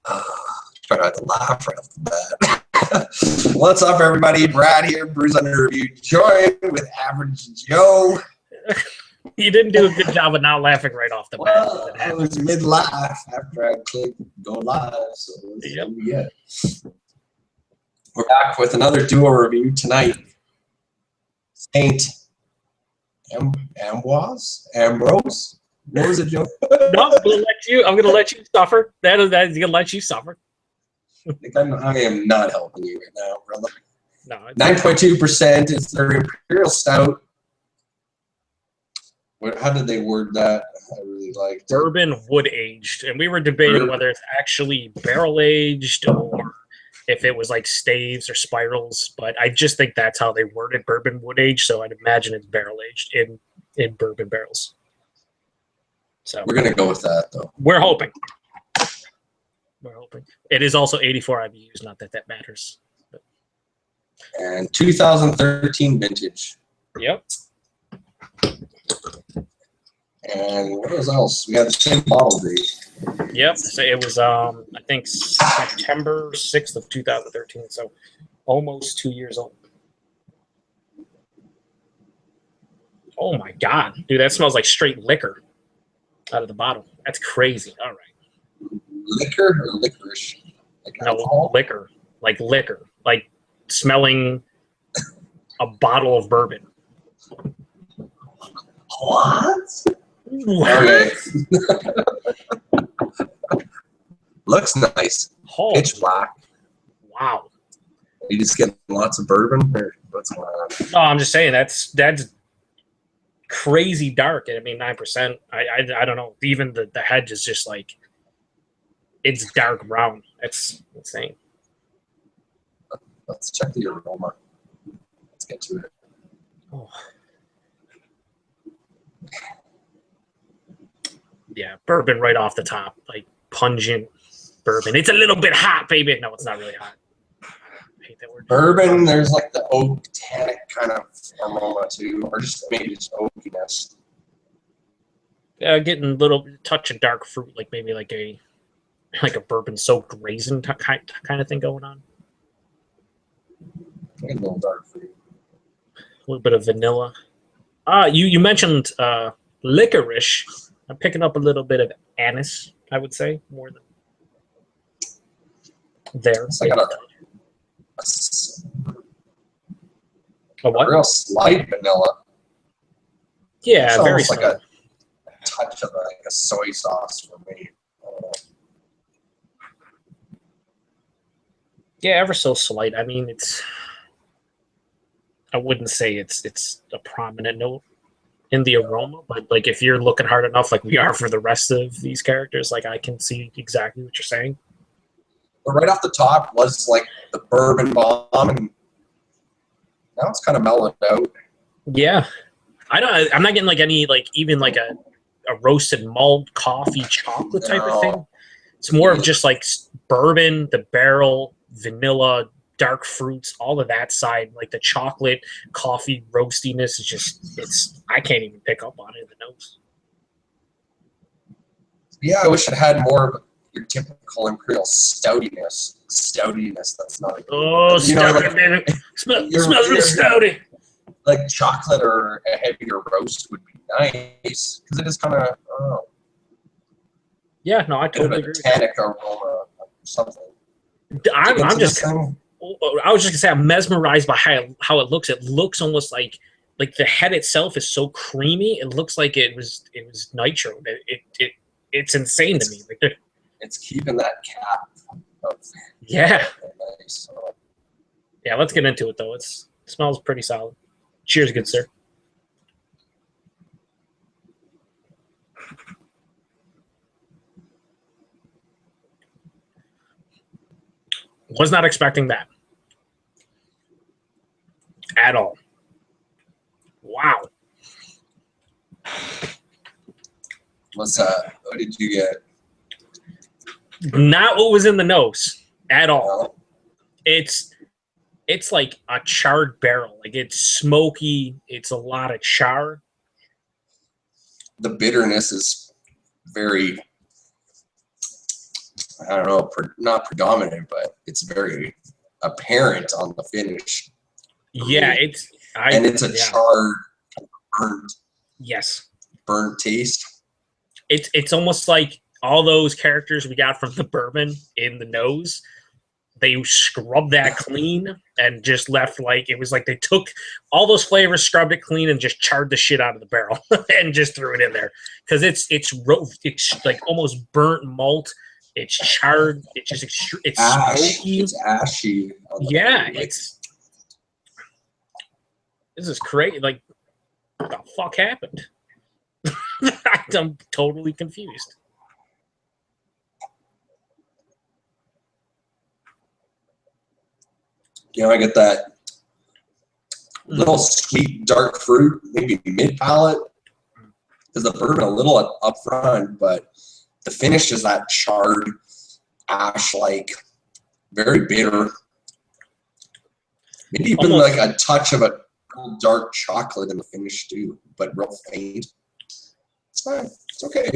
Try not to laugh right off the bat. What's up, everybody? Brad here, Bruce under review, joined with Average Joe. You didn't do a good job of not laughing right off the bat. Well, I was mid-laugh after I clicked go live, so yep. Yeah. We're back with another duo review tonight. Saint Ambroise? What was it, Joe? No, I'm gonna let you suffer. That is gonna let you suffer. I am not helping you right now, brother. No, 9.2% is their Imperial Stout. How did they word that? I really liked bourbon wood aged, and we were debating whether it's actually barrel aged or if it was like staves or spirals. But I just think that's how they worded bourbon wood aged, so I'd imagine it's barrel aged in bourbon barrels. So we're gonna go with that, though. We're hoping. We're hoping. It is also 84 IBUs. Not that matters. But. And 2013 vintage. Yep. And what else? We had the same bottle date. Yep. So it was I think September 6th of 2013. So almost 2 years old. Oh my God, dude, that smells like straight liquor out of the bottle. That's crazy. All right. Liquor or licorice? Like no, liquor. Like smelling a bottle of bourbon. What? Okay. Looks nice. Oh. Pitch black. Wow. You just getting lots of bourbon, or what's going on? No, I'm just saying that's crazy dark. I mean, 9%. I don't know. Even the hedge is just like it's dark brown. That's insane. Let's check the aroma. Let's get to it. Oh. Yeah, bourbon right off the top, like pungent bourbon. It's a little bit hot, baby. No, it's not really hot. I hate that word. Bourbon, there's like the oak tannic kind of aroma too, or just maybe just oakiness. Yeah, getting a little touch of dark fruit, like maybe like a bourbon soaked raisin kind of thing going on. A little dark fruit. A little bit of vanilla. You mentioned licorice. I'm picking up a little bit of anise, I would say, more than there. It's like a what? Real slight vanilla. Yeah, it's very like a touch of like a soy sauce for me. Yeah, ever so slight. I mean, I wouldn't say it's a prominent note in the aroma, but like if you're looking hard enough, like we are for the rest of these characters, like I can see exactly what you're saying. But right off the top was like the bourbon bomb, and now it's kind of mellowed out. Yeah, I'm not getting like any even like a roasted malt coffee chocolate type of thing. It's more of just like bourbon, the barrel, vanilla, dark fruits, all of that side, like the chocolate, coffee, roastiness is just, I can't even pick up on it in the nose. Yeah, I wish it had more of your typical Imperial stoutiness. That's not a stouty, baby. Smells real stouty. Like chocolate or a heavier roast would be nice, because it is kind of, yeah, no, I totally agree. Tannic aroma or something. I was just gonna say I'm mesmerized by how it looks. It looks almost like the head itself is so creamy. It looks like it was nitro. It's insane to me. Like it's keeping that cap. Yeah. Nice. Yeah, let's get into it though. It smells pretty solid. Cheers, good sir. Was not expecting that at all. Wow. What did you get? Not what was in the nose at all. No. It's like a charred barrel. Like it's smoky. It's a lot of char. The bitterness is very, I don't know, not predominant, but it's very apparent on the finish. Yeah, it's a charred, burnt. Yes. Burnt taste. It's almost like all those characters we got from the bourbon in the nose. They scrubbed that clean and just left it was like they took all those flavors, scrubbed it clean, and just charred the shit out of the barrel and just threw it in there because it's like almost burnt malt. It's charred. It's just it's smoky. It's ashy. Yeah, this is crazy. Like, what the fuck happened? I'm totally confused. I get that little sweet dark fruit, maybe mid palate. There's the bourbon a little up front, but the finish is that charred ash, very bitter. Maybe even almost a touch of a real dark chocolate in the finish too, but real faint. It's fine. It's okay.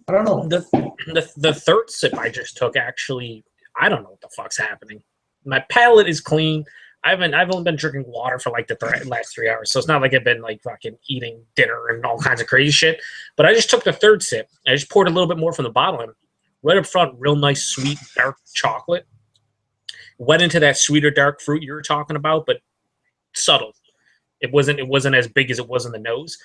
I don't know. The third sip I just took, actually, I don't know what the fuck's happening. My palate is clean. I've only been drinking water for the last 3 hours, so it's not like I've been fucking eating dinner and all kinds of crazy shit. But I just took the third sip. I just poured a little bit more from the bottle in. Right up front, real nice, sweet, dark chocolate. Went into that sweeter, dark fruit you were talking about, but subtle. It wasn't as big as it was in the nose.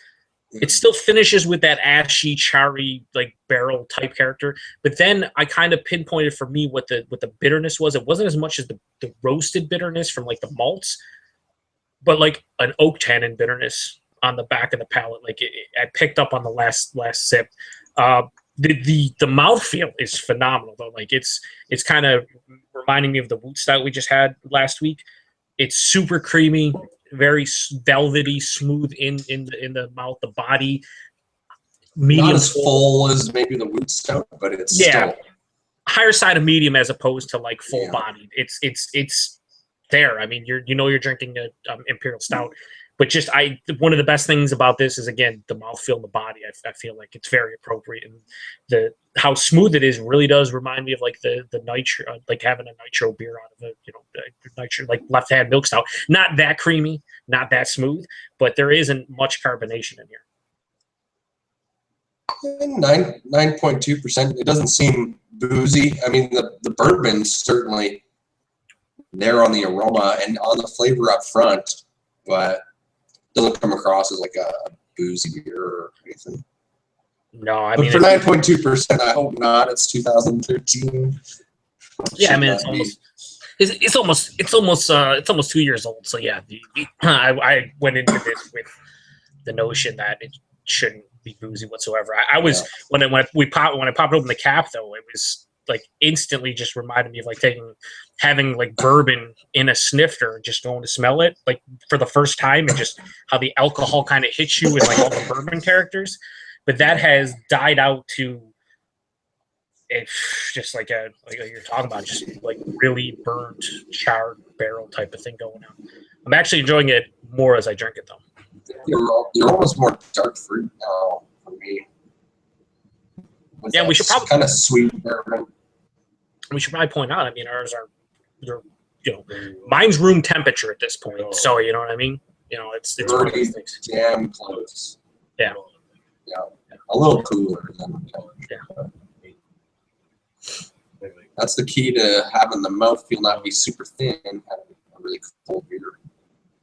It still finishes with that ashy, charry, barrel type character. But then I kind of pinpointed for me what the bitterness was. It wasn't as much as the roasted bitterness from the malts, but an oak tannin bitterness on the back of the palate. I picked up on the last sip. The mouthfeel is phenomenal though. It's kind of reminding me of the Woot Stout we just had last week. It's super creamy, very velvety, smooth in the mouth. The body, medium, not as full as maybe the Woot Stout, but it's still higher side of medium as opposed to full bodied. It's there. I mean, you're drinking a Imperial Stout, but just one of the best things about this is, again, the mouthfeel and the body. I feel like it's very appropriate, and how smooth it is really does remind me of the nitro, having a nitro beer out of nitro, Left Hand Milk Stout. Not that creamy, not that smooth, but there isn't much carbonation in here. 9.2%. It doesn't seem boozy. I mean, the bourbon's certainly there on the aroma and on the flavor up front, but doesn't come across as a boozy beer or anything. No, I mean, for 9.2%, I hope not. It's 2013. Yeah, I mean, it's almost 2 years old. So yeah, I went into this with the notion that it shouldn't be boozy whatsoever. I was when I popped open the cap though, it was instantly just reminded me of having bourbon in a snifter, just going to smell it for the first time, and just how the alcohol kind of hits you with all the bourbon characters. But that has died out to it's just you're talking about, just really burnt, charred barrel type of thing going on. I'm actually enjoying it more as I drink it though. You're almost more dark fruit now for me. Yeah, we should probably kind of sweet bourbon. We should probably point out. I mean, ours mine's room temperature at this point. So you know what I mean. It's one of those things. Damn close. Yeah. Yeah, a little cooler. That's the key to having the mouthfeel not be super thin. Having a really cold beer.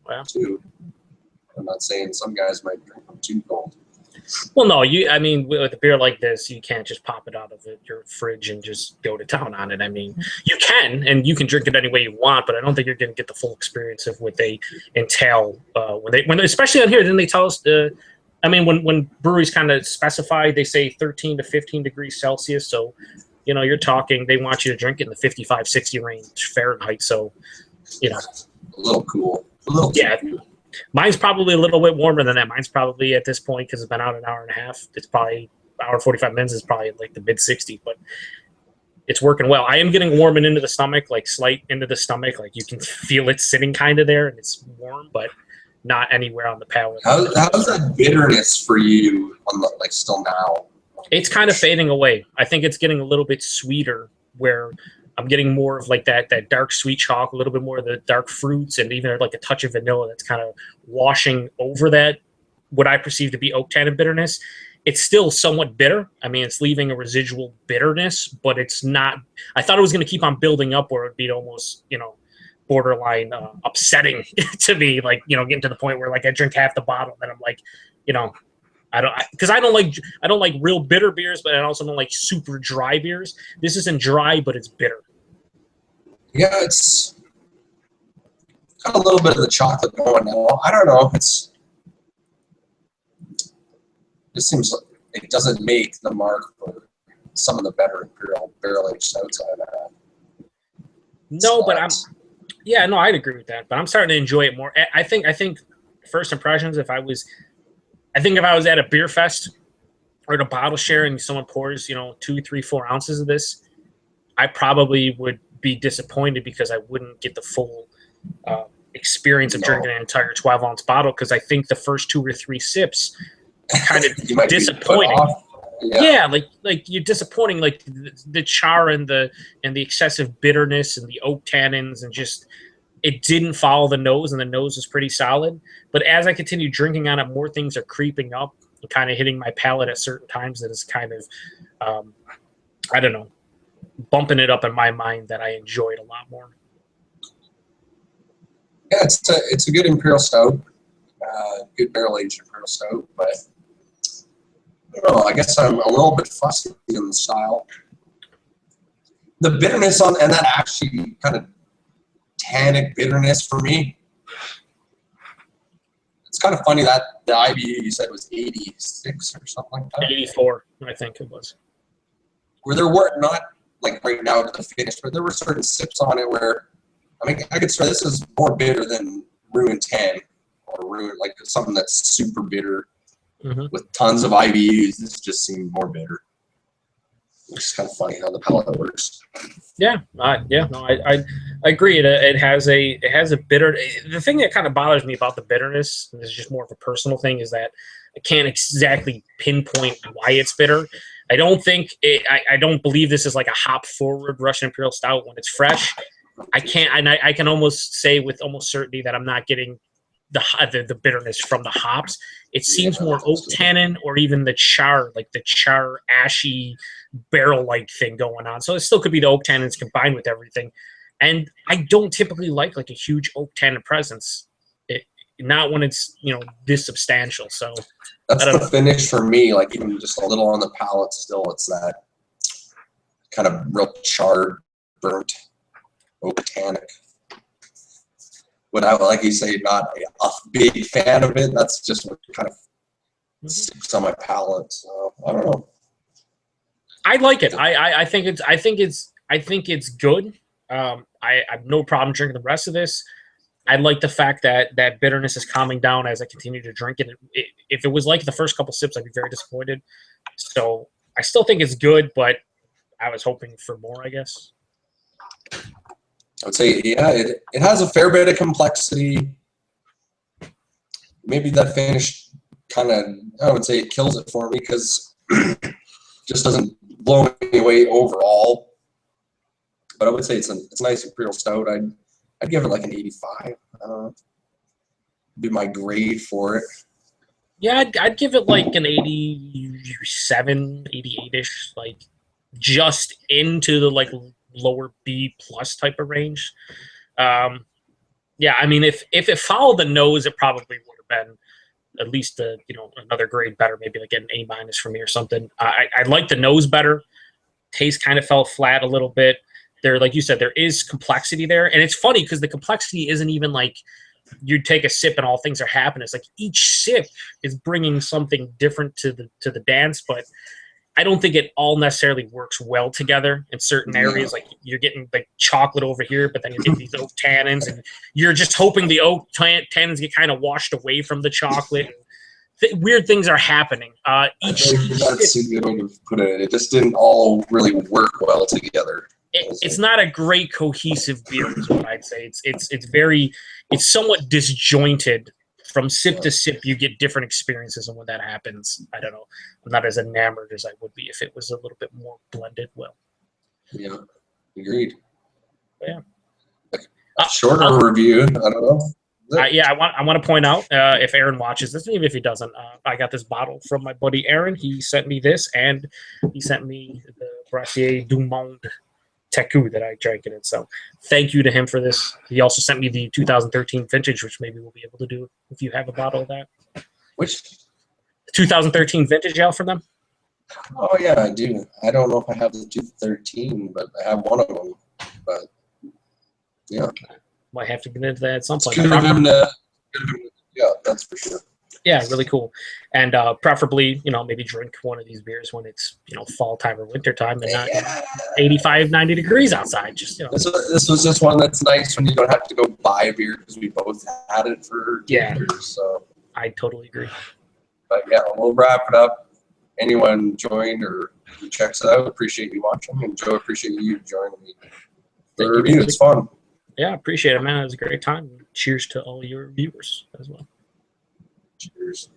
Wow. Too. I'm not saying some guys might drink them too cold. Well, no, I mean, with a beer like this, you can't just pop it out of your fridge and just go to town on it. I mean, you can, and you can drink it any way you want, but I don't think you're going to get the full experience of what they entail when especially on here. Then they tell us I mean, when breweries kind of specify, they say 13 to 15 degrees Celsius. So, you're talking, they want you to drink it in the 55, 60 range Fahrenheit. So, a little cool. Mine's probably a little bit warmer than that. Mine's probably at this point, because it's been out an hour and a half, it's probably hour and 45 minutes is probably the mid 60s, but it's working well. I am getting warm and into the stomach, slight into the stomach. You can feel it sitting kind of there, and it's warm, but not anywhere on the palate. How's that bitterness for you on still now? It's kind of fading away. I think it's getting a little bit sweeter where I'm getting more of like that dark sweet chocolate, a little bit more of the dark fruits, and even like a touch of vanilla that's kind of washing over that what I perceive to be oak tannin bitterness. It's still somewhat bitter. I mean, it's leaving a residual bitterness, but it's not. I thought it was going to keep on building up where it'd be almost, borderline upsetting to me. Like, getting to the point where like I drink half the bottle, and then I'm like, I don't like real bitter beers, but I also don't like super dry beers. This isn't dry, but it's bitter. Yeah, it's got a little bit of the chocolate going now. I don't know. It seems like it doesn't make the mark for some of the better imperial barrel-aged stouts I've had. No, but I'd agree with that. But I'm starting to enjoy it more. I think first impressions, if I was at a beer fest or at a bottle share and someone pours, 2, 3, 4 ounces of this, I probably would be disappointed because I wouldn't get the full experience of drinking an entire 12-ounce bottle, because I think the first 2 or 3 sips kind of disappointing. Yeah, like you're disappointing, like the char and the excessive bitterness and the oak tannins, and just it didn't follow the nose, and the nose was pretty solid. But as I continue drinking on it, more things are creeping up and kind of hitting my palate at certain times that is kind of, I don't know, bumping it up in my mind that I enjoy it a lot more. Yeah, it's a good imperial stout, good barrel-aged imperial stout, but I don't know, I guess I'm a little bit fussy in the style. The bitterness and that actually kind of tannic bitterness for me. It's kind of funny that the IBU you said was 86 or something like that. 84, I think it was. Where there were not like right now at the finish, but there were certain sips on it where I could swear this is more bitter than Ruin 10 or Ruin, like something that's super bitter with tons of IBUs. This just seemed more bitter. It's kind of funny how the palate works. I agree. It has a bitter. The thing that kind of bothers me about the bitterness, and this is just more of a personal thing, is that I can't exactly pinpoint why it's bitter. I don't think I don't believe this is like a hop forward Russian Imperial Stout when it's fresh. I can't, and I can almost say with almost certainty that I'm not getting the bitterness from the hops. It seems more oak tannin or even the char, like the char ashy barrel-like thing going on. So it still could be the oak tannins combined with everything. And I don't typically like a huge oak tannin presence. Not when it's, this substantial. So that's the finish for me. Like even just a little on the palate still, it's that kind of real charred, burnt oak tannic. But I, like you say, not a big fan of it. That's just what kind of sticks on my palate. So I don't know. I like it. I think it's good. I have no problem drinking the rest of this. I like the fact that bitterness is calming down as I continue to drink it. If it was like the first couple sips, I'd be very disappointed. So I still think it's good, but I was hoping for more, I guess. I would say, yeah, it has a fair bit of complexity. Maybe that finish kind of, I would say it kills it for me because it just doesn't blow me away overall. But I would say it's a nice imperial stout. I'd give it like an 85. Be my grade for it. Yeah, I'd give it like an 87, 88-ish, like just into the like lower B plus type of range. Yeah, I mean, if it followed the nose, it probably would have been at least another grade better, maybe like an A- for me or something. I like the nose better. Taste kind of fell flat a little bit. There, like you said, there is complexity there, and it's funny because the complexity isn't even like you take a sip and all things are happening. It's like each sip is bringing something different to the dance, but I don't think it all necessarily works well together in certain areas. Like you're getting like chocolate over here, but then you get these oak tannins, and you're just hoping the oak tannins get kind of washed away from the chocolate. Weird things are happening. That's a good way to put it. It just didn't all really work well together. It's not a great cohesive beer, is what I'd say. It's somewhat disjointed. From sip to sip, you get different experiences, and when that happens, I don't know. I'm not as enamored as I would be if it was a little bit more blended well. Yeah. Agreed. Yeah. Shorter review. I don't know. Yeah, I want to point out if Aaron watches this, even if he doesn't, I got this bottle from my buddy Aaron. He sent me this, and he sent me the Brassier du Monde Teku that I drank in it. So thank you to him for this. He also sent me the 2013 vintage, which maybe we'll be able to do if you have a bottle of that. Which? 2013 vintage ale from them. Oh yeah, I do. I don't know if I have the 213, but I have one of them. But yeah, Might have to get into that at some point. Good of him to, yeah, that's for sure. Yeah, really cool. And preferably, maybe drink one of these beers when it's, fall time or winter time and not 85, 90 degrees outside. Just, This was just one that's nice when you don't have to go buy a beer because we both had it for years. So I totally agree. But yeah, we'll wrap it up. Anyone joined or checks it out, appreciate you watching. And Joe, appreciate you joining me. The review, it's fun. Yeah, appreciate it, man. It was a great time. Cheers to all your viewers as well. Cheers.